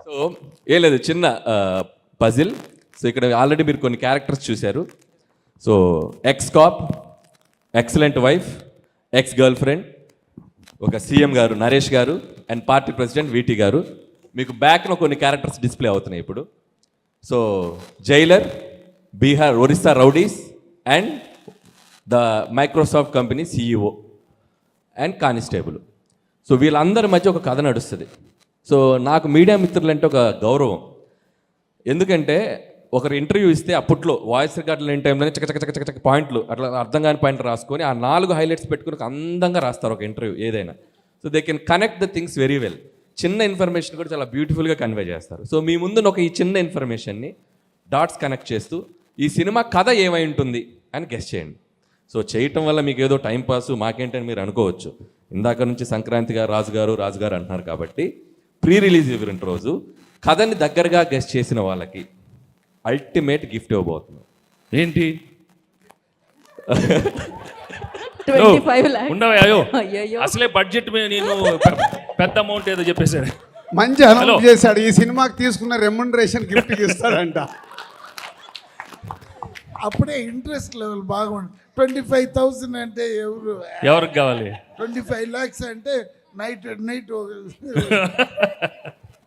So ఏం లేదు, చిన్న పజిల్. సో ఇక్కడ ఆల్రెడీ మీరు కొన్ని క్యారెక్టర్స్ చూశారు. So X cap, excellent wife, ex girl friend, ఒక సీఎం గారు నరేష్ గారు అండ్ పార్టీ ప్రెసిడెంట్ వీటీ గారు. మీకు బ్యాక్లో కొన్ని క్యారెక్టర్స్ డిస్ప్లే అవుతున్నాయి ఇప్పుడు. So Jailer, Bihar Orissa rowdies and the Microsoft company CEO and constable. So వీళ్ళందరి మధ్య ఒక కథ నడుస్తుంది. సో నాకు మీడియా మిత్రులంటే ఒక గౌరవం. ఎందుకంటే ఒకరు ఇంటర్వ్యూ ఇస్తే అప్పట్లో వాయిస్ రికార్డులు లేని టైంలోనే చక్క పాయింట్లు అట్లా అర్థం కాని పాయింట్లు రాసుకొని ఆ 4 హైలైట్స్ పెట్టుకుని ఒక అందంగా రాస్తారు ఒక ఇంటర్వ్యూ ఏదైనా. So they can connect the things very well. చిన్న ఇన్ఫర్మేషన్ కూడా చాలా బ్యూటిఫుల్గా కన్వే చేస్తారు. సో మీ ముందు ఒక ఈ చిన్న ఇన్ఫర్మేషన్ని డాట్స్ కనెక్ట్ చేస్తూ ఈ సినిమా కథ ఏమై ఉంటుంది అని గెస్ చేయండి. సో చేయటం వల్ల మీకు ఏదో టైంపాస్ మాకేంటని మీరు అనుకోవచ్చు. ఇందాక నుంచి సంక్రాంతి గారు రాజు గారు అంటున్నారు కాబట్టి ప్రీ రిలీజ్ ఈవెంట్ రోజు కథని దగ్గరగా గెస్ చేసిన వాళ్ళకి అల్టిమేట్ గిఫ్ట్ ఇవ్వబోతున్నాం. ఏంటి 25 lakhs. ఉండవే అయ్యో, అయ్యయ్యో. అసలే బడ్జెట్ మీద నేను పెద్ద అమౌంట్ ఏదో చెప్పేశాడు. మంచి అనౌన్స్ చేశాడు. ఈ సినిమాకి తీసుకున్న రెమ్యునరేషన్ గిఫ్ట్ ఇస్తాడంట. అప్పుడే ఇంట్రెస్ట్ లెవెల్ బాగుంది. 25,000 అంటే ఎవరికి కావాలి? 25 lakhs అంటే నైట్